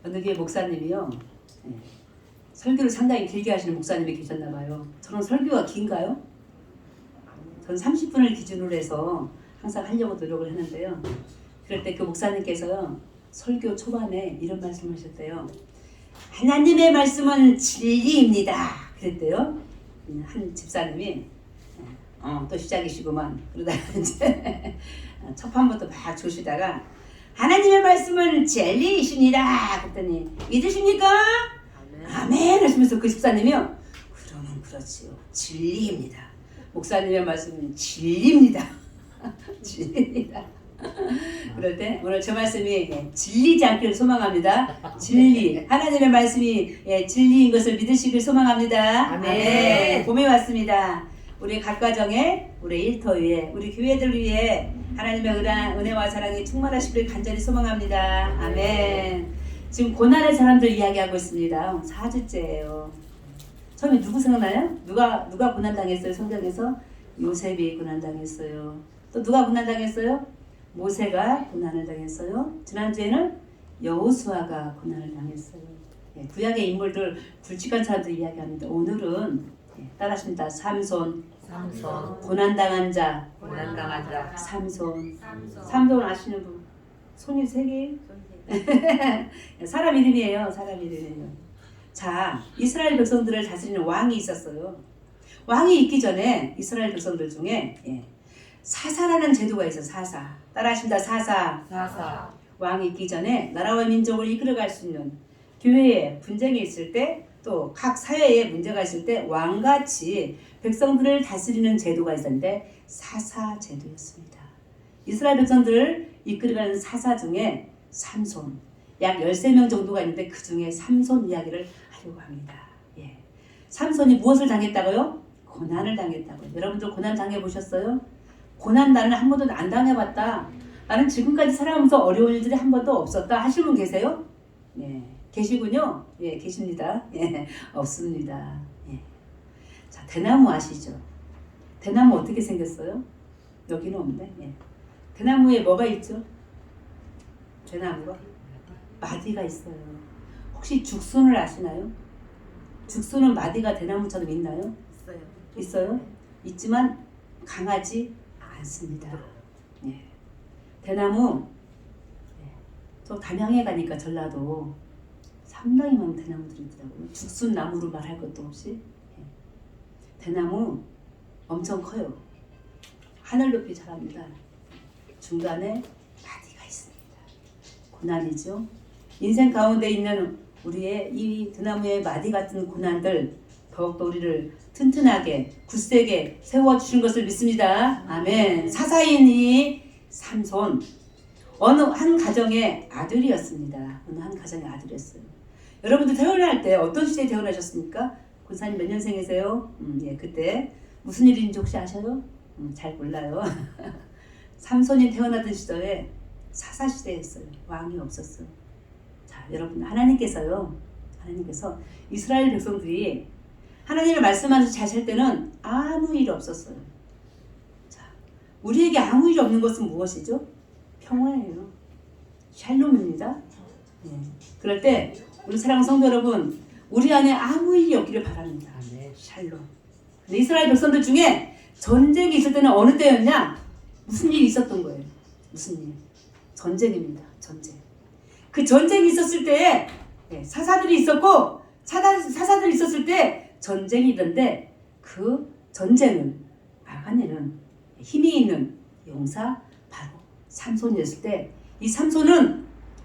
어느 교회 목사님이요. 예, 설교를 상당히 길게 하시는 목사님이 계셨나 봐요. 저는 설교가 긴가요? 저는 30분을 기준으로 해서 항상 하려고 노력을 하는데요. 그럴 때 그 목사님께서요. 설교 초반에 이런 말씀을 하셨대요. 하나님의 말씀은 진리입니다. 그랬대요. 한 집사님이 또 시작이시구만. 그러다가 이제 첫 판부터 막 주시다가 하나님의 말씀은 진리이십니다. 그랬더니 믿으십니까? 아멘 하시면서 그 집사님이요. 그러면 그렇지요. 진리입니다. 목사님의 말씀은 진리입니다. 진리입니다. 그럴 때 오늘 저 말씀이 진리지 않기를 소망합니다. 진리. 하나님의 말씀이 진리인 것을 믿으시길 소망합니다. 아멘. 봄이 왔습니다. 우리 각 가정에, 우리 일터 위에, 우리 교회들 위해 하나님의 은혜와 사랑이 충만하시길 간절히 소망합니다. 아멘. 지금 고난의 사람들 이야기하고 있습니다. 4주째예요. 처음에 누구 생각나요? 누가 고난당했어요? 성경에서? 요셉이 고난당했어요. 또 누가 고난당했어요? 모세가 고난을 당했어요. 지난주에는 여호수아가 고난을 당했어요. 구약의 인물들 굵직한 사람들 이야기합니다. 오늘은 따라하십니다. 삼손 고난당한 자 삼손 아시는 분? 손이 세 개? 사람 이름이에요. 사람 이름이에요. 자, 이스라엘 백성들을 다스리는 왕이 있었어요. 왕이 있기 전에 이스라엘 백성들 중에 사사라는 제도가 있어요. 사사. 따라하십니다. 사사. 왕이 있기 전에 나라와 민족을 이끌어갈 수 있는 교회에 분쟁이 있을 때 또 각 사회에 문제가 있을 때 왕같이 백성들을 다스리는 제도가 있었는데 사사 제도였습니다. 이스라엘 백성들을 이끌어가는 사사 중에 삼손 약 13명 정도가 있는데 그 중에 삼손 이야기를 하려고 합니다. 삼손이 무엇을 당했다고요? 고난을 당했다고요. 여러분들 고난 당해보셨어요? 고난 나는 한 번도 안 당해봤다. 나는 지금까지 살아오면서 어려운 일들이 한 번도 없었다 하시는 분 계세요? 계시군요. 계십니다. 없습니다. 자, 대나무 아시죠? 대나무 어떻게 생겼어요? 여기는 없네. 대나무에 뭐가 있죠? 대나무가 마디가 있어요. 혹시 죽순을 아시나요? 죽순은 마디가 대나무처럼 있나요? 있어요? 있지만 강하지 않습니다. 대나무 저 담양에 가니까 전라도 상당히 많은 대나무들이 있더라고요. 죽순 나무로 말할 것도 없이 대나무 엄청 커요. 하늘 높이 자랍니다. 중간에 마디가 있습니다. 고난이죠. 인생 가운데 있는 우리의 이 대나무의 마디 같은 고난들 더욱더 우리를 튼튼하게 굳세게 세워주신 것을 믿습니다. 아멘. 사사인 이 삼손 어느 한 가정의 아들이었습니다. 어느 한 가정의 아들이었어요. 여러분들 태어날 때 어떤 시대에 태어나셨습니까? 군사님 몇 년생이세요? 그때 무슨 일인지 혹시 아셔요? 잘 몰라요. 삼손이 태어나던 시절에 사사 시대였어요. 왕이 없었어요. 자, 여러분 하나님께서 이스라엘 백성들이 하나님의 말씀 안에서 잘 살 때는 아무 일 없었어요. 자, 우리에게 아무 일 없는 것은 무엇이죠? 평화예요. 샬롬입니다. 그럴 때 우리 사랑하는 성도 여러분, 우리 안에 아무 일이 없기를 바랍니다. 샬롬. 근데 이스라엘 백성들 중에 전쟁이 있을 때는 어느 때였냐? 무슨 일이 있었던 거예요. 무슨 일? 전쟁입니다. 전쟁. 그 전쟁이 있었을 때에 사사들이 있었고 사사들이 있었을 때 전쟁이 있던데 그 전쟁은 막아내는 힘이 있는 용사 바로 삼손이었을 때 이 삼손은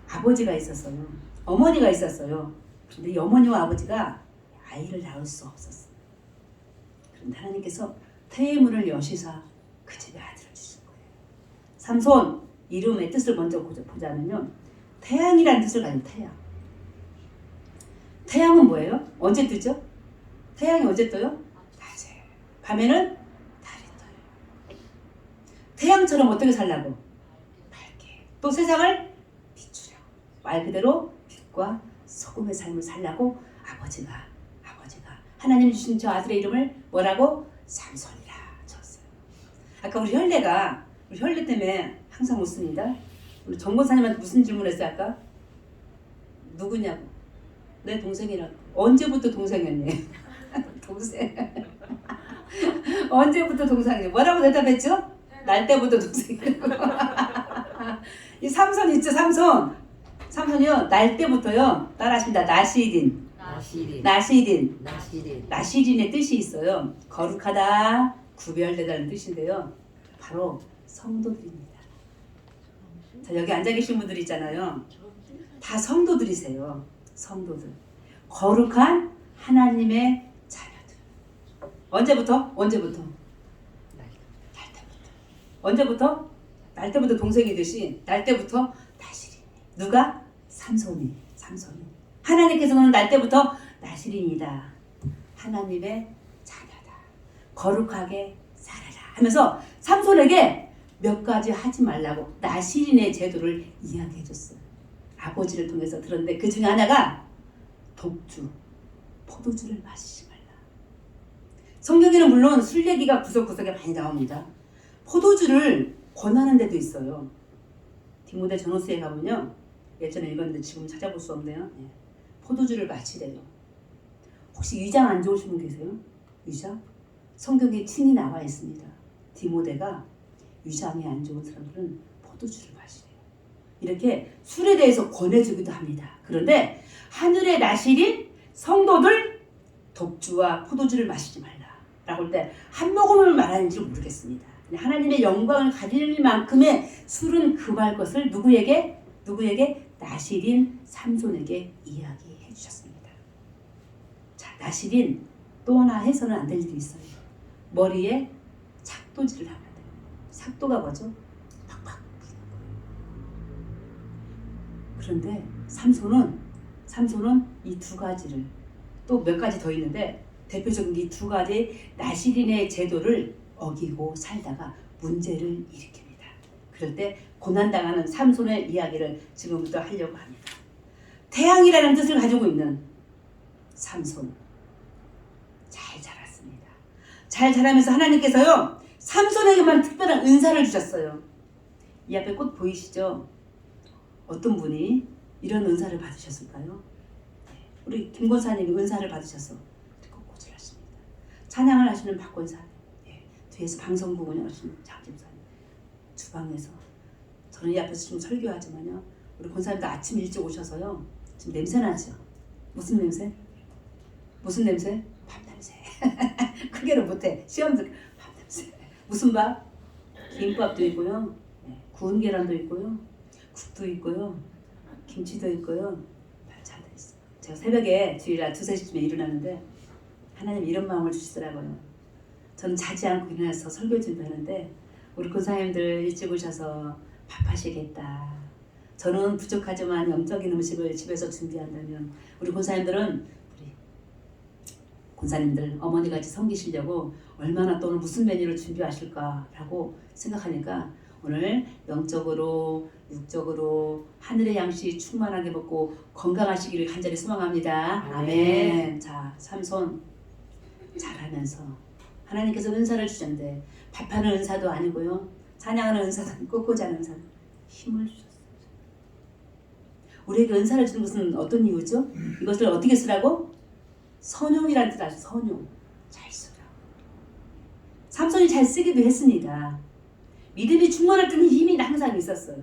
아버지가 있었어요. 어머니가 있었어요. 그런데 이 어머니와 아버지가 아이를 낳을 수 없었어요. 그런데 하나님께서 태의 문을 여시사 그 집에 아들을 주신 거예요. 삼손 이름의 뜻을 먼저 보자면요. 태양이라는 뜻을 가진 태양. 태양은 뭐예요? 언제 뜨죠? 태양이 언제 떠요? 낮에. 밤에는 달이 떠요. 태양처럼 어떻게 살라고? 밝게. 또 세상을 비추려. 말 그대로 빛과 소금의 삶을 살라고 아버지가 하나님 주신 저 아들의 이름을 뭐라고? 삼손이라 줬어요. 아까 우리 혈례 때문에 항상 웃습니다. 우리 정 권사님한테 무슨 질문했어요 아까? 누구냐고. 내 동생이라고. 언제부터 동생이었니? 동생. 언제부터 동생이었니? 뭐라고 대답했죠? 날 때부터 동생이라고. 이 삼손 있죠, 삼손. 삼손이요, 날 때부터요, 따라하십니다. 나시린. 나시린의 뜻이 있어요. 거룩하다, 구별되다는 뜻인데요. 바로 성도들입니다. 자, 여기 앉아 계신 분들 있잖아요. 다 성도들이세요. 성도들. 거룩한 하나님의 자녀들. 언제부터? 날 때부터. 언제부터? 날 때부터 동생이듯이 날 때부터 나시린. 누가? 삼손이. 하나님께서는 날 때부터 나시린이다. 하나님의 자녀다. 거룩하게 살아라 하면서 삼손에게 몇 가지 하지 말라고 나시린의 제도를 이야기해 줬어요. 아버지를 통해서 들었는데 그 중에 하나가 독주, 포도주를 마시지 말라. 성경에는 물론 술 얘기가 구석구석에 많이 나옵니다. 포도주를 권하는 데도 있어요. 디모데 전후서에 가면요. 예전에 읽었는데 지금 찾아볼 수 없네요. 포도주를 마시래요. 혹시 위장 안 좋으신 분 계세요? 위장? 성경에 친히 나와 있습니다. 디모데가 위장이 안 좋은 사람들은 포도주를 마시래요. 이렇게 술에 대해서 권해주기도 합니다. 그런데 하늘의 나시린 성도들 독주와 포도주를 마시지 말라 라고 할 때 한 모금을 말하는지 모르겠습니다. 하나님의 영광을 가질 만큼의 술은 금할 것을 누구에게? 나시린 삼손에게 이야기해 주셨습니다. 자, 나시린 또 하나 해서는 안 될 일이 있어요. 머리에 착도질을 하면 돼요. 삭도가 뭐죠? 팍팍 부는 거예요. 그런데 삼손은 이 두 가지를 또 몇 가지 더 있는데 대표적인 이 두 가지 나시린의 제도를 어기고 살다가 문제를 일으킵니다. 그럴 때 고난당하는 삼손의 이야기를 지금부터 하려고 합니다. 태양이라는 뜻을 가지고 있는 삼손. 잘 자랐습니다. 잘 자라면서 하나님께서요. 삼손에게만 특별한 은사를 주셨어요. 이 앞에 꽃 보이시죠? 어떤 분이 이런 은사를 받으셨을까요? 우리 김 권사님이 은사를 받으셔서 꽃을 하십니다. 찬양을 하시는 박 권사님, 뒤에서 방송부 운영하시는 장 집사님, 주방에서 저는 이 앞에서 좀 설교하지만요. 우리 권사님도 아침 일찍 오셔서요. 지금 냄새 나죠? 무슨 냄새? 밥 냄새. 크게는 못해. 시험들 밥 냄새. 무슨 밥? 김밥도 있고요. 구운 계란도 있고요. 국도 있고요. 김치도 있고요. 반찬도 있어요. 제가 새벽에 주일날 2, 3시쯤에 일어나는데 하나님 이런 마음을 주시더라고요. 저는 자지 않고 일어나서 설교 준비하는데 우리 권사님들 일찍 오셔서 밥하시겠다. 저는 부족하지만 영적인 음식을 집에서 준비한다면 우리 권사님들 어머니같이 섬기시려고 얼마나 또 오늘 무슨 메뉴를 준비하실까라고 생각하니까 오늘 영적으로 육적으로 하늘의 양식 충만하게 먹고 건강하시기를 간절히 소망합니다. 아멘. 자, 삼손 잘하면서 하나님께서 은사를 주셨는데 밥하는 은사도 아니고요. 찬양하는 은사도 아니고 꽃꽂이 하는 은사도 힘을 주셨어요. 우리에게 은사를 주는 것은 어떤 이유죠? 이것을 어떻게 쓰라고? 선용이라는 뜻 아시죠? 선용. 잘 쓰라고. 삼손이 잘 쓰기도 했습니다. 믿음이 충만할 때는 힘이 항상 있었어요.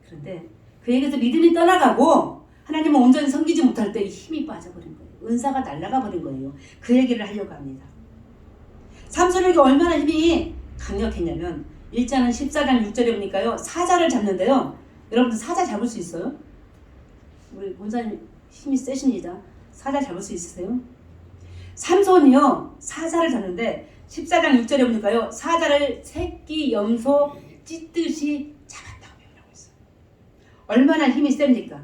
그런데 그에게서 믿음이 떠나가고 하나님을 온전히 섬기지 못할 때 힘이 빠져버린 거예요. 은사가 날아가 버린 거예요. 그 얘기를 하려고 합니다. 삼손에게 얼마나 힘이 강력했냐면 1장은 14장 6절에 보니까요. 사자를 잡는데요. 여러분들 사자 잡을 수 있어요? 우리 본사님 힘이 세십니다. 사자 잡을 수 있으세요? 삼손이요. 사자를 잡는데 14장 6절에 보니까요. 사자를 새끼 염소 찢듯이 잡았다고 표현하고 있어요. 얼마나 힘이 셉니까?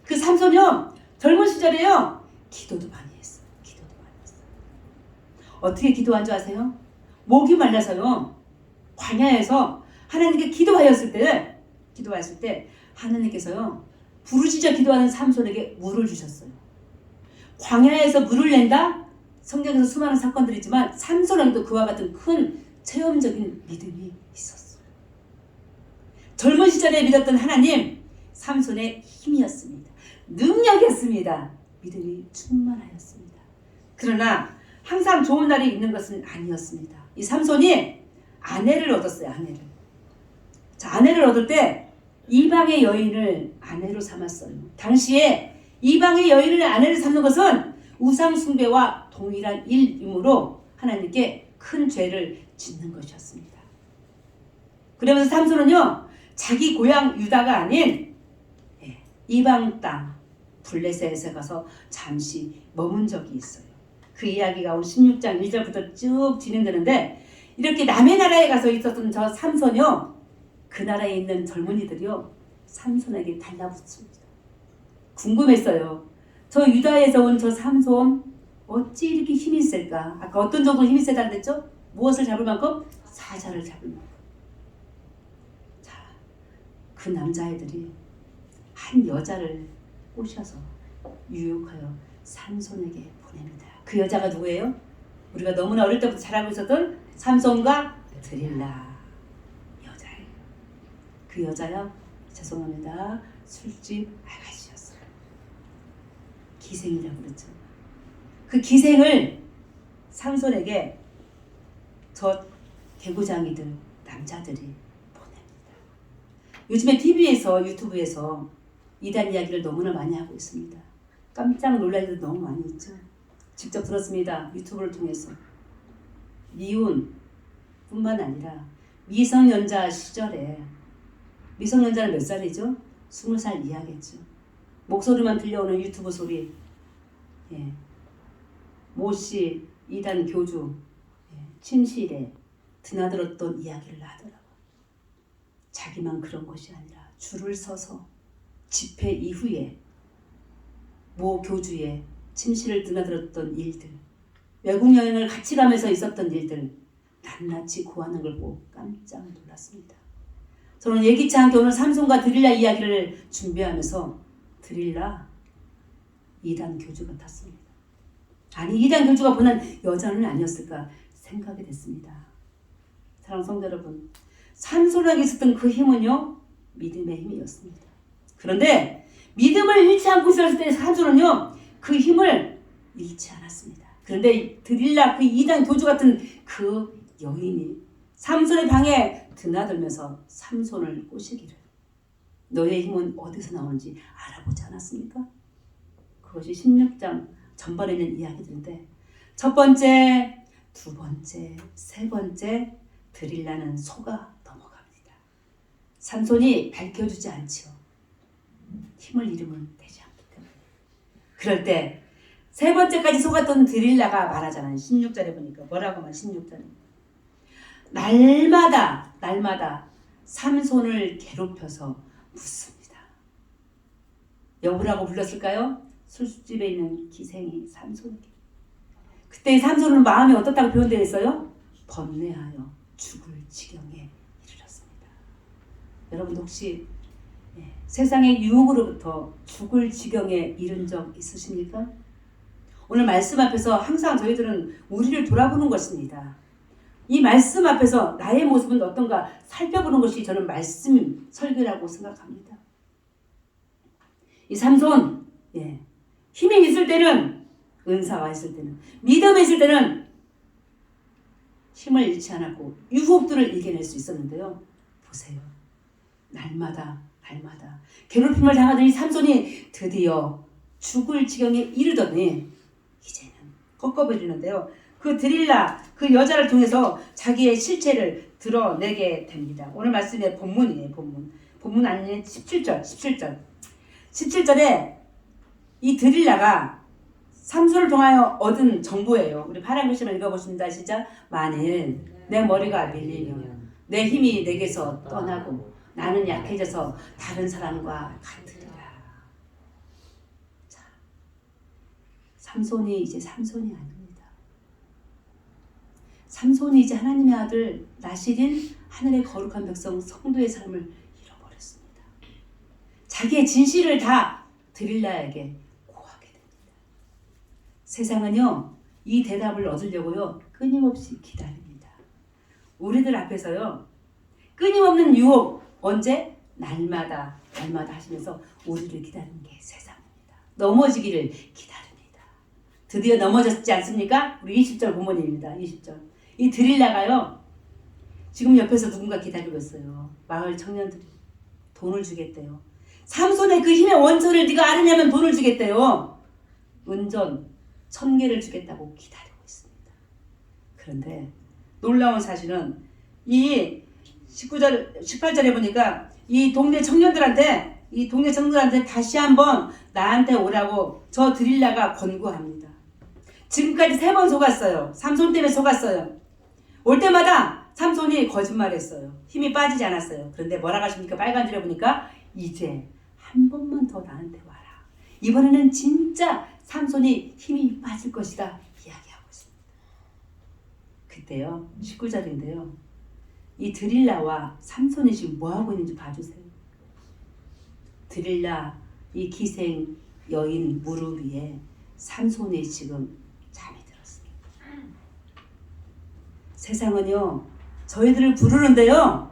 그 삼손이요. 젊은 시절에요. 기도도 많이 했어요. 어떻게 기도한 줄 아세요? 목이 말라서요. 광야에서 하나님께 기도하였을 때 하나님께서요. 부르짖어 기도하는 삼손에게 물을 주셨어요. 광야에서 물을 낸다? 성경에서 수많은 사건들이 있지만 삼손에게도 그와 같은 큰 체험적인 믿음이 있었어요. 젊은 시절에 믿었던 하나님, 삼손의 힘이었습니다. 능력이었습니다. 믿음이 충만하였습니다. 그러나 항상 좋은 날이 있는 것은 아니었습니다. 이 삼손이 아내를 얻었어요. 아내를. 자, 아내를 얻을 때 이방의 여인을 아내로 삼았어요. 당시에 이방의 여인을 아내로 삼는 것은 우상 숭배와 동일한 일이므로 하나님께 큰 죄를 짓는 것이었습니다. 그러면서 삼손은요, 자기 고향 유다가 아닌 이방 땅 블레셋에 가서 잠시 머문 적이 있어요. 그 이야기가 오늘 16장 1절부터 쭉 진행되는데, 이렇게 남의 나라에 가서 있었던 저 삼손이요, 그 나라에 있는 젊은이들이요, 삼손에게 달라붙습니다. 궁금했어요. 저 유다에서 온 저 삼손 어찌 이렇게 힘이 있을까? 아까 어떤 정도 힘이 세다고 그랬죠? 무엇을 잡을 만큼? 사자를 잡을 만큼. 자, 그 남자애들이 한 여자를 꼬셔서 유혹하여 삼손에게 보냅니다. 그 여자가 누구예요? 우리가 너무나 어릴 때부터 잘 알고 있었던 삼손과 드릴라 여자예요. 그 여자요, 죄송합니다, 술집 아가씨였어요. 기생이라고 그랬죠. 그 기생을 삼손에게 저 개구장이들 남자들이 보냅니다. 요즘에 TV에서 유튜브에서 이단 이야기를 너무나 많이 하고 있습니다. 깜짝 놀랄 일도 너무 많이 있죠. 직접 들었습니다. 유튜브를 통해서. 미혼 뿐만 아니라 미성년자 시절에, 미성년자는 몇 살이죠? 20살 이하겠죠. 목소리만 들려오는 유튜브 소리, 모씨 이단 교주 침실에 드나들었던 이야기를 하더라고. 자기만 그런 것이 아니라 줄을 서서 집회 이후에 모 교주의 침실을 드나들었던 일들, 외국 여행을 같이 가면서 있었던 일들, 낱낱이 고하는 걸 보고 깜짝 놀랐습니다. 저는 예기치 않게 오늘 삼손과 드릴라 이야기를 준비하면서 드릴라 이단 교주 같았습니다. 아니, 이단 교주가 보낸 여자는 아니었을까 생각이 됐습니다. 사랑하는 성도 여러분, 삼손에게 있었던 그 힘은요, 믿음의 힘이었습니다. 그런데 믿음을 잃지 않고 있었을 때 삼손은요, 그 힘을 잃지 않았습니다. 그런데 드릴라 그 이단 교주 같은 그 여인이 삼손의 방에 드나들면서 삼손을 꼬시기를, 너의 힘은 어디서 나오는지 알아보지 않았습니까? 그것이 16장 전반에 있는 이야기들인데, 첫 번째, 두 번째, 세 번째, 드릴라는 속아 넘어갑니다. 삼손이 밝혀주지 않지요. 힘을 잃으면 되지 않기 때문에. 그럴 때 세 번째까지 속았던 드릴라가 말하잖아요. 16절에 보니까 뭐라고 말? 16절에 날마다 삼손을 괴롭혀서 묻습니다. 여보라고 불렀을까요? 술집에 있는 기생이 삼손에게. 그때 삼손은 마음이 어떻다고 표현되어 있어요? 번뇌하여 죽을 지경에 이르렀습니다. 여러분 혹시 세상의 유혹으로부터 죽을 지경에 이른 적 있으십니까? 오늘 말씀 앞에서 항상 저희들은 우리를 돌아보는 것입니다. 이 말씀 앞에서 나의 모습은 어떤가 살펴보는 것이 저는 말씀 설교라고 생각합니다. 이 삼손, 힘이 있을 때는, 은사가 있을 때는, 믿음이 있을 때는 힘을 잃지 않았고 유혹들을 이겨낼 수 있었는데요. 보세요. 날마다 괴롭힘을 당하던 이 삼손이 드디어 죽을 지경에 이르더니 이제는 꺾어버리는데요. 그 드릴라, 그 여자를 통해서 자기의 실체를 드러내게 됩니다. 오늘 말씀의 본문이에요. 본문 아니면 17절에 이 드릴라가 삼손을 통하여 얻은 정보예요. 우리 파란 글씨만 읽어보십니다. 시작. 만일 내 머리가 밀리면 내 힘이 내게서 떠나고 나는 약해져서 다른 사람과 같으리라. 자, 삼손이 이제 삼손이 아닙니다. 삼손이 이제 하나님의 아들 나실인 하늘의 거룩한 백성 성도의 삶을 잃어버렸습니다. 자기의 진실을 다 드릴라에게 고하게 됩니다. 세상은요, 이 대답을 얻으려고요, 끊임없이 기다립니다. 우리들 앞에서요, 끊임없는 유혹, 언제? 날마다 날마다 하시면서 우리를 기다리는 게 세상입니다. 넘어지기를 기다립니다. 드디어 넘어졌지 않습니까? 우리 20절 부모님입니다. 20절. 이 드릴라가요. 지금 옆에서 누군가 기다리고 있어요. 마을 청년들이 돈을 주겠대요. 삼손의 그 힘의 원천을 네가 아느냐면 돈을 주겠대요. 은전 1000개를 주겠다고 기다리고 있습니다. 그런데 놀라운 사실은 이 18절에 보니까 이 동네 청년들한테 다시 한번 나한테 오라고 저 드릴라가 권고합니다. 지금까지 3번 속았어요. 삼손 때문에 속았어요. 올 때마다 삼손이 거짓말했어요. 힘이 빠지지 않았어요. 그런데 뭐라고 하십니까? 빨간 줄에 보니까 이제 한 번만 더 나한테 와라. 이번에는 진짜 삼손이 힘이 빠질 것이다 이야기하고 있습니다. 그때요 19절인데요. 이 드릴라와 삼손이 지금 뭐하고 있는지 봐주세요. 드릴라 이 기생 여인 무릎 위에 삼손이 지금 잠이 들었습니다. 세상은요 저희들을 부르는데요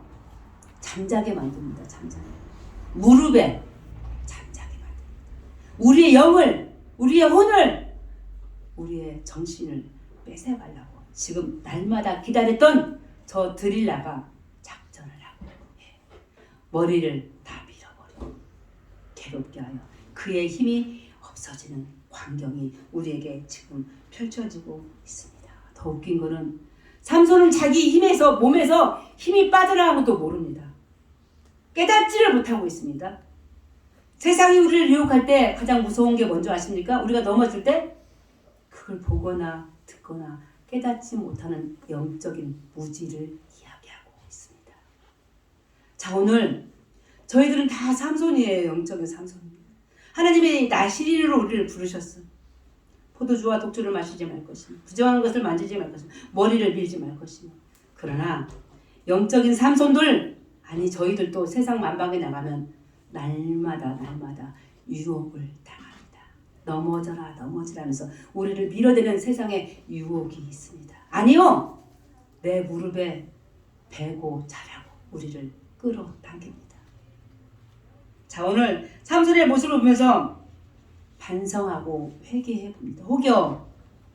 잠자게 만듭니다. 잠자게. 무릎에 잠자게 만듭니다. 우리의 영을, 우리의 혼을, 우리의 정신을 뺏어가려고 지금 날마다 기다렸던 저 드릴라가 작전을 하고 머리를 다 밀어버리고 괴롭게 하여 그의 힘이 없어지는 광경이 우리에게 지금 펼쳐지고 있습니다. 더 웃긴 거는 삼손은 자기 몸에서 힘이 빠져나가는 것도 모릅니다. 깨닫지를 못하고 있습니다. 세상이 우리를 유혹할 때 가장 무서운 게 뭔지 아십니까? 우리가 넘어질 때 그걸 보거나 듣거나 깨닫지 못하는 영적인 무지를 이야기하고 있습니다. 자, 오늘 저희들은 다 삼손이에요. 영적인 삼손입니다. 하나님이 나시린으로 우리를 부르셨어요. 포도주와 독주를 마시지 말 것이며 부정한 것을 만지지 말 것이며 머리를 밀지 말 것이며 그러나 영적인 삼손들 아니 저희들도 세상 만방에 나가면 날마다 유혹을 당합니다. 넘어져라 넘어지라면서 우리를 밀어대는 세상의 유혹이 있습니다. 아니요. 내 무릎에 베고 자라고 우리를 끌어당깁니다. 자 오늘 삼손의 모습을 보면서 반성하고 회개해 봅니다. 혹여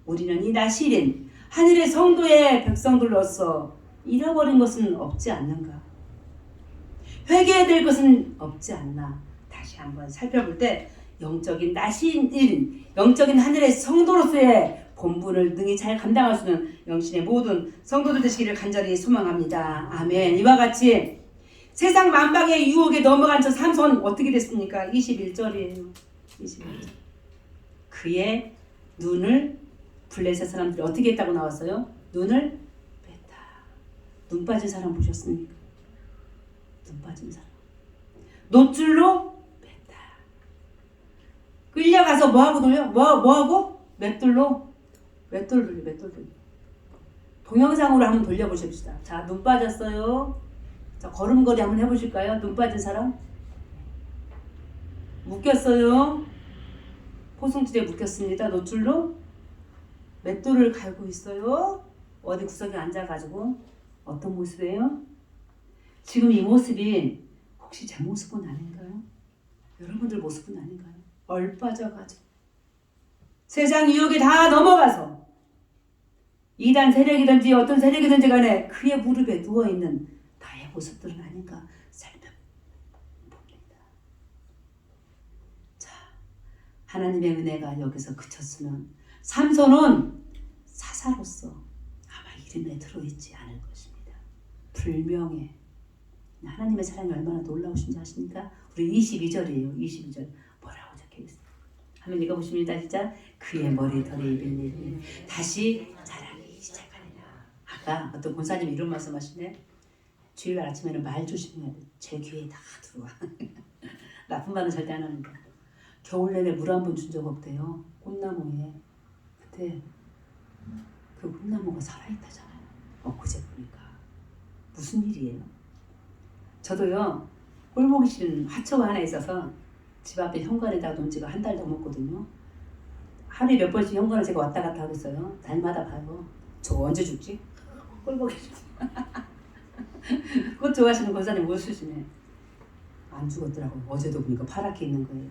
우리는 이 나시린 하늘의 성도의 백성들로서 잃어버린 것은 없지 않는가? 회개해야 될 것은 없지 않나? 다시 한번 살펴볼 때 영적인 나시린, 영적인 하늘의 성도로서의 본분을 능히 잘 감당할 수 있는 영신의 모든 성도들 되시기를 간절히 소망합니다. 아멘. 이와 같이 세상 만방의 유혹에 넘어간 저 삼손 어떻게 됐습니까? 21절이에요. 21절. 그의 눈을 블레셋 사람들이 어떻게 했다고 나왔어요? 눈을 뺐다. 눈 빠진 사람 보셨습니까? 눈 빠진 사람. 노줄로 뺐다. 끌려가서 뭐하고 돌려? 뭐하고? 맷돌로 돌려. 동영상으로 한번 돌려보십시다. 자, 눈 빠졌어요. 자, 걸음걸이 한번 해보실까요? 눈 빠진 사람. 묶였어요. 포승줄에 묶였습니다. 노줄로 맷돌을 갈고 있어요. 어디 구석에 앉아가지고 어떤 모습이에요? 지금 이 모습이 혹시 제 모습은 아닌가요? 여러분들 모습은 아닌가요? 얼빠져가지고 세상 유혹에 다 넘어가서 이단 세력이든지 어떤 세력이든지 간에 그의 무릎에 누워있는 나의 모습들은 아닌가 살펴봅니다. 자, 하나님의 은혜가 여기서 그쳤으면 삼손은 사사로서 아마 이름에 들어있지 않을 것입니다. 불명예. 하나님의 사랑이 얼마나 놀라우신지 아십니까? 우리 22절이에요. 22절 뭐라고 적혀있어요? 한번 읽어보십니다. 진짜 그의 머리털이 빌리니 다시 자라기 시작하리라. 아까 어떤 권사님 이런 말씀하시네. 주일날 아침에는 말 조심해야 돼. 제 귀에 다 들어와. 나쁜 말은 절대 안 합니다. 겨울 내내 물 한 번 준 적 없대요. 꽃나무에. 그때 그 꽃나무가 살아있다잖아요. 엊그제 보니까. 무슨 일이에요? 저도요. 꼴보기 싫은 화초가 하나 있어서 집 앞에 현관에다가 놓은 지가 한 달 넘었거든요. 하루에 몇 번씩 현관을 제가 왔다 갔다 하고 있어요. 날마다 봐요. 저 언제 죽지? 꼴보기 싫어. 꽃 좋아하시는 권사님 모시시네. 안 죽었더라고요. 어제도 보니까 파랗게 있는 거예요.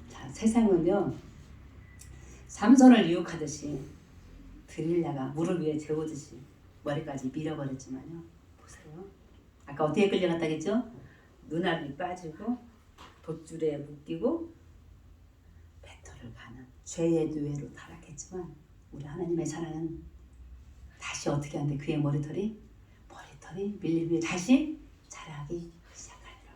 자, 세상은요 삼손을 유혹하듯이 드릴라가 무릎 위에 재우듯이 머리까지 밀어버렸지만요. 보세요. 아까 어디에 끌려갔다 했죠? 눈알이 빠지고 돛줄에 묶이고 배터를 가는 죄의 누에로 타락했지만 우리 하나님의 사랑은 다시 어떻게 한대? 그의 머리털이 밀림 위에 다시 자라기 시작하리라.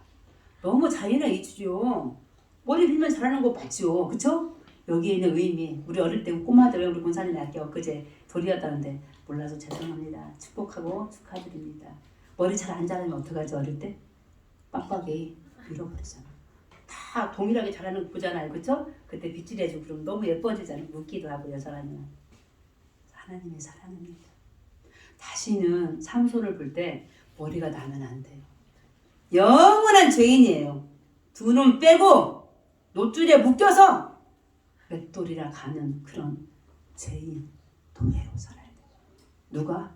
너무 자연의 이치죠. 머리 밀면 자라는 거 맞죠? 그쵸? 여기에 있는 의미, 우리 어릴 때 꼬마들 우리 권사님이 아까 엊그제 돌이었다는데 몰라서 죄송합니다. 축복하고 축하드립니다. 머리 잘 안 자라면 어떡하죠? 어릴 때 빡빡이 밀어버리잖아. 다 동일하게 자라는 거 보잖아요. 그쵸? 그때 빗질 해주고 그러면 너무 예뻐지잖아요. 묻기도 하고 여자라면. 하나님의 사랑입니다. 다시는 삼손을 볼 때 머리가 나면 안 돼요. 영원한 죄인이에요. 두 눈 빼고 놋줄에 묶여서 맷돌이라 가는 그런 죄인 도회로 살아야 돼요. 누가?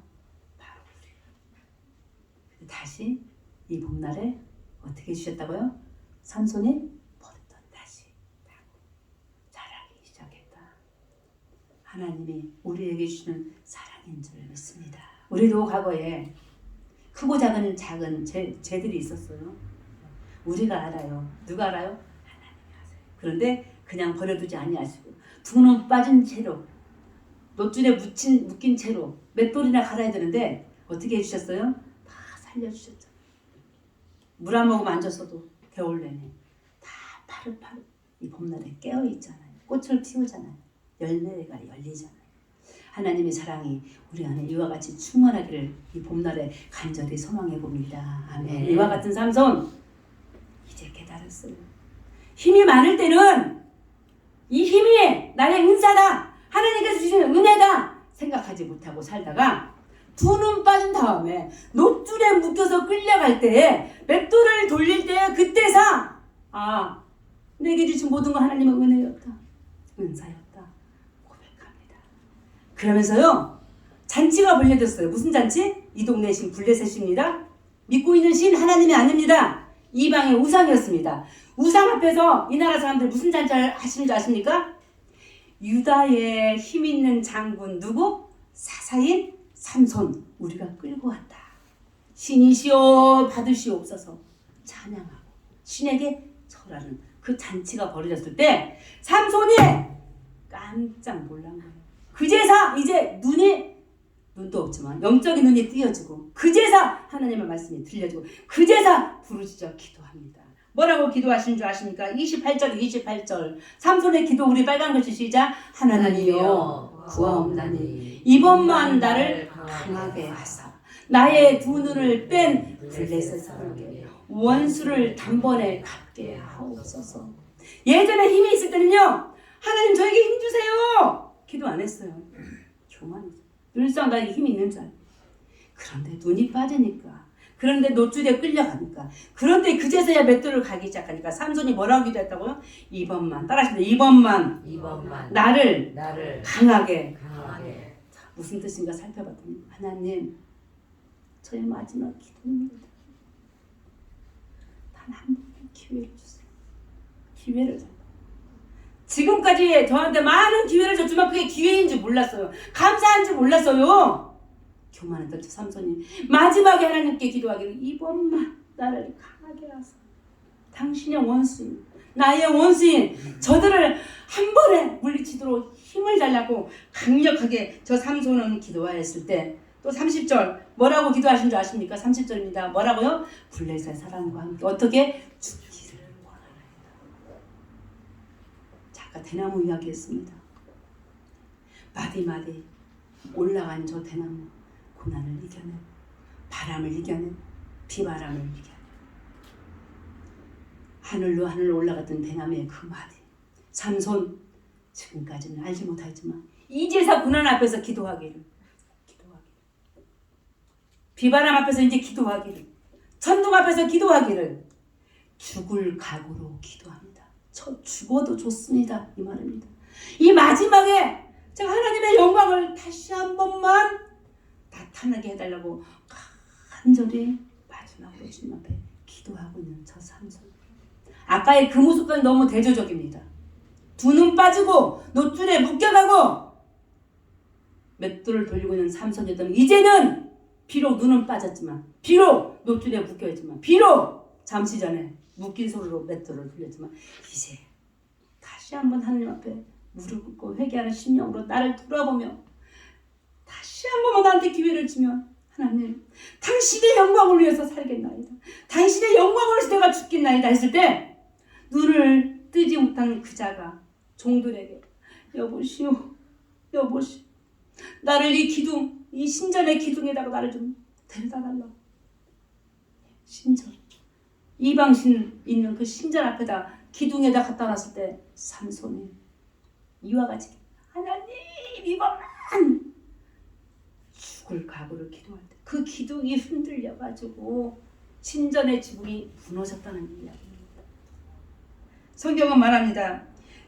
바로 우리. 다시 이 봄날에 어떻게 해주셨다고요? 삼손이 버릇던 다시 자라기 시작했다. 하나님이 우리에게 주시는 사랑인 줄 믿습니다. 우리도 과거에 크고 작은 죄들이 있었어요. 우리가 알아요. 누가 알아요? 하나님이 아세요. 그런데 그냥 버려두지 아니하시고 두 눈 빠진 채로 놋줄에 묶인 채로 맷돌이나 갈아야 되는데 어떻게 해주셨어요? 다 살려주셨죠. 물 한 모금 안 줬어도 겨울 내내 다 파릇파릇 이 봄날에 깨어있잖아요. 꽃을 피우잖아요. 열매가 열리잖아요. 하나님의 사랑이 우리 안에 이와 같이 충만하기를 이 봄날에 간절히 소망해 봅니다. 아멘. 이와 같은 삼손 이제 깨달았어요. 힘이 많을 때는 이 힘이 나의 은사다, 하나님께서 주시는 은혜다 생각하지 못하고 살다가 두 눈 빠진 다음에 놋줄에 묶여서 끌려갈 때에 맷돌을 돌릴 때 그때서 내게 주신 모든 거 하나님의 은혜였다, 은사였다 고백합니다. 그러면서요 잔치가 벌려졌어요. 무슨 잔치? 이 동네 신 블레셋입니다. 믿고 있는 신 하나님이 아닙니다. 이방의 우상이었습니다. 우상 앞에서 이 나라 사람들 무슨 잔치 하시는 줄 아십니까? 유다의 힘 있는 장군 누구? 사사인 삼손 우리가 끌고 왔다. 신이시여 받으시옵소서 찬양하고 신에게 절하는 그 잔치가 벌어졌을 때 삼손이 깜짝 놀란 거예요. 그제서 이제 눈도 없지만 영적인 눈이 띄어지고 그제서 하나님의 말씀이 들려지고 그제서 부르짖어 기도합니다. 뭐라고 기도하신 줄 아십니까? 28절 삼손의 기도 우리 빨간 글씨 시작. 하나님이여 구하옵나니 이번만 나를 강하게 하사 나의 두 눈을 뺀 블레셋에게 원수를 단번에 갚게 하옵소서. 예전에 힘이 있을 때는요 하나님 저에게 힘 주세요 기도 안 했어요. 교만이죠. 늘상 나에게 힘이 있는 줄 알고. 그런데 눈이 빠지니까, 그런데 놋줄에 끌려가니까, 그런데 그제서야 맷돌을 가기 시작하니까 삼손이 뭐라고 기도했다고요? 이번만 따라하십니다. 이번만 나를 강하게. 자, 무슨 뜻인가 살펴봤더니 하나님 저의 마지막 기도입니다. 단 한 번의 기회를 주세요. 기회를 줘. 지금까지 저한테 많은 기회를 줬지만 그게 기회인 줄 몰랐어요. 감사한 줄 몰랐어요. 교만했던 저 삼손이 마지막에 하나님께 기도하기를 이번만 나를 강하게 하소서. 당신의 원수인 나의 원수인 저들을 한 번에 물리치도록 힘을 달라고 강력하게 저 삼손은 기도하였을 때 또 30절 뭐라고 기도하신 줄 아십니까? 30절입니다. 뭐라고요? 블레셋 사람과 함께 어떻게 죽기를 원하나이다. 아까 대나무 이야기했습니다. 마디마디 올라간 저 대나무 고난을 이겨낸, 바람을 이겨낸, 비바람을 이겨낸 하늘로 올라갔던 대나무의 그 마디 삼손 지금까지는 알지 못하지만 이제서 고난 앞에서 기도하기를 비바람 앞에서 이제 기도하기를 천둥 앞에서 기도하기를 죽을 각오로 기도합니다. 저 죽어도 좋습니다. 이 말입니다. 이 마지막에 제가 하나님의 영광을 다시 한 번만 나타나게 해달라고 간절히 마지막으로 주님 앞에 기도합니다. 기도하고 있는 저 삼손. 아까의 그 모습과는 너무 대조적입니다. 두 눈 빠지고 노줄에 묶여가고 맷돌을 돌리고 있는 삼손이었다면 이제는 비록 눈은 빠졌지만 비록 노줄에 묶여있지만 비록 잠시 전에 묶인 손으로 맷돌을 돌렸지만 이제 다시 한번 하나님 앞에 무릎 꿇고 회개하는 심령으로 나를 돌아보며 다시 한 번만 나한테 기회를 주면 하나님 당신의 영광을 위해서 살겠나이다. 당신의 영광을 위해서 내가 죽겠나이다 했을 때 눈을 뜨지 못하는 그 자가 종들에게 여보시오 여보시오 나를 이 기둥 이 신전의 기둥에다가 나를 좀 데려다 달라. 신전 이방신 있는 그 신전 앞에다 기둥에다 갖다 놨을 때 삼손이 이와 같이 하나님 이것만 죽을 각오를 기도할 때 그 기둥이 흔들려가지고 신전의 지붕이 무너졌다는 이야기입니다. 성경은 말합니다.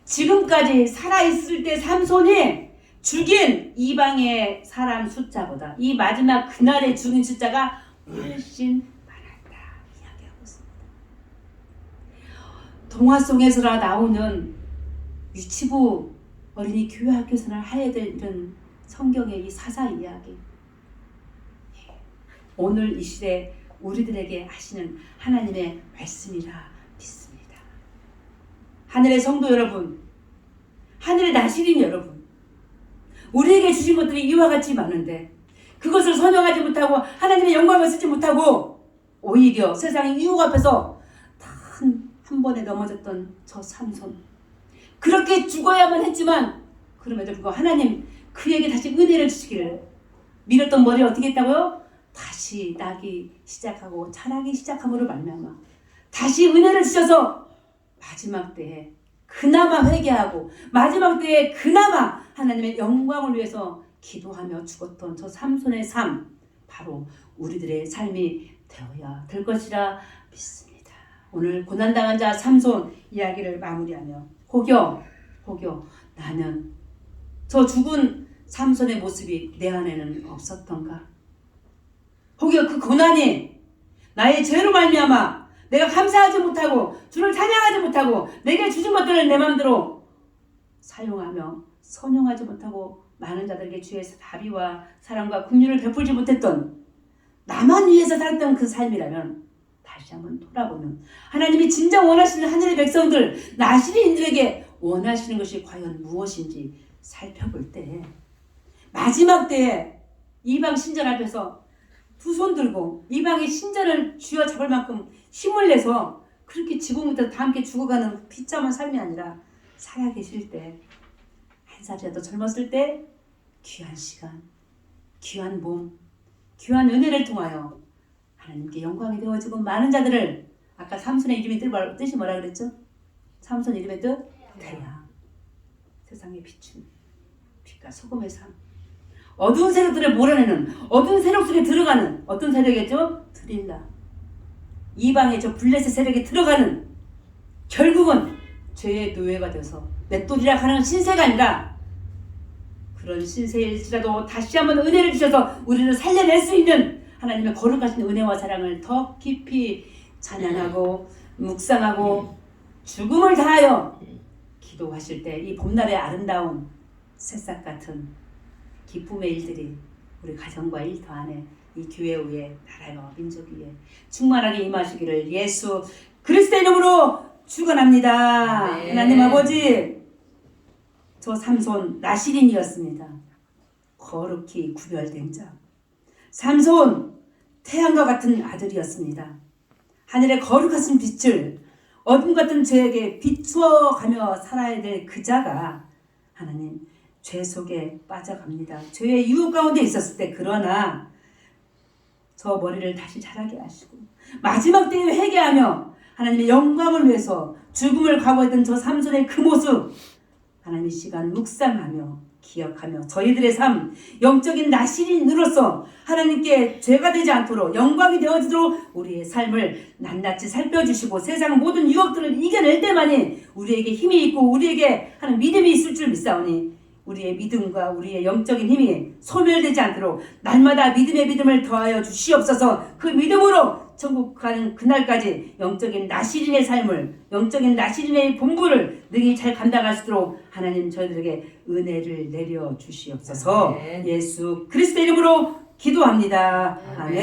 지금까지 살아있을 때 삼손이 죽인 이방의 사람 숫자보다 이 마지막 그날에 죽인 숫자가 훨씬 많았다 이야기하고 있습니다. 동화 속에서라 나오는 유치부 어린이 교회 학교에서나 해야 될 이런 성경의 이 사사 이야기 오늘 이 시대 우리들에게 하시는 하나님의 말씀이라 믿습니다. 하늘의 성도 여러분, 하늘의 나시린 여러분, 우리에게 주신 것들이 이와 같이 많은데 그것을 선용하지 못하고 하나님의 영광을 쓰지 못하고 오히려 세상의 유혹 앞에서 한 번에 넘어졌던 저 삼손 그렇게 죽어야만 했지만 그럼에도 불구하고 하나님 그에게 다시 은혜를 주시기를 밀었던 머리를 어떻게 했다고요? 다시 나기 시작하고 자라기 시작함으로 말미암아 다시 은혜를 주셔서 마지막 때에 그나마 회개하고 마지막 때에 그나마 하나님의 영광을 위해서 기도하며 죽었던 저 삼손의 삶 바로 우리들의 삶이 되어야 될 것이라 믿습니다. 오늘 고난당한 자 삼손 이야기를 마무리하며 혹여 나는 저 죽은 삼손의 모습이 내 안에는 없었던가? 혹여 그 고난이 나의 죄로 말미암아 내가 감사하지 못하고 주를 찬양하지 못하고 내게 주신 것들을 내 마음대로 사용하며 선용하지 못하고 많은 자들에게 주의 자비와 사랑과 긍휼을 베풀지 못했던 나만 위해서 살았던 그 삶이라면 다시 한번 돌아보는 하나님이 진정 원하시는 하늘의 백성들 나시린인들에게 원하시는 것이 과연 무엇인지 살펴볼 때 마지막 때에 이방 신전 앞에서 두 손 들고 이방의 신전을 쥐어잡을 만큼 힘을 내서 그렇게 지구 밑에서 다 함께 죽어가는 비참한 삶이 아니라 살아계실 때 한 살이라도 젊었을 때 귀한 시간, 귀한 몸, 귀한 은혜를 통하여 하나님께 영광이 되어지고 많은 자들을 아까 삼손의 이름의 뜻이 뭐라 그랬죠? 삼손 이름의 뜻? 태양. 세상에 비춘 빛과 소금의 삶. 어두운 세력들을 몰아내는 어두운 세력 속에 들어가는 어떤 세력이겠죠? 드릴라. 이방의 저 블레셋 세력에 들어가는 결국은 죄의 노예가 되어서 맷돌이라 하는 신세가 아니라 그런 신세일지라도 다시 한번 은혜를 주셔서 우리를 살려낼 수 있는 하나님의 거룩하신 은혜와 사랑을 더 깊이 찬양하고 묵상하고 죽음을 다하여 기도하실 때 이 봄날의 아름다운 새싹 같은 기쁨의 일들이 우리 가정과 일터 안에 이 교회 위에 나라와 민족 위에 충만하게 임하시기를 예수 그리스도의 이름으로 축원합니다. 네. 하나님 아버지 저 삼손 나시린이었습니다. 거룩히 구별된 자 삼손 태양과 같은 아들이었습니다. 하늘의 거룩하신 빛을 어둠 같은 죄에게 비추어가며 살아야 될 그 자가 하나님 죄 속에 빠져갑니다. 죄의 유혹 가운데 있었을 때 그러나 저 머리를 다시 자라게 하시고 마지막 때에 회개하며 하나님의 영광을 위해서 죽음을 각오했던 저 삼손의 그 모습 하나님의 시간 묵상하며 기억하며 저희들의 삶 영적인 나시린으로서 하나님께 죄가 되지 않도록 영광이 되어지도록 우리의 삶을 낱낱이 살펴주시고 세상 모든 유혹들을 이겨낼 때만이 우리에게 힘이 있고 우리에게 하는 믿음이 있을 줄 믿사오니 우리의 믿음과 우리의 영적인 힘이 소멸되지 않도록 날마다 믿음의 믿음을 더하여 주시옵소서. 그 믿음으로 천국 가는 그날까지 영적인 나시린의 삶을, 영적인 나시린의 본분을 능히 잘 감당할 수 있도록 하나님 저희들에게 은혜를 내려 주시옵소서. 아멘. 예수 그리스도 이름으로 기도합니다. 아멘.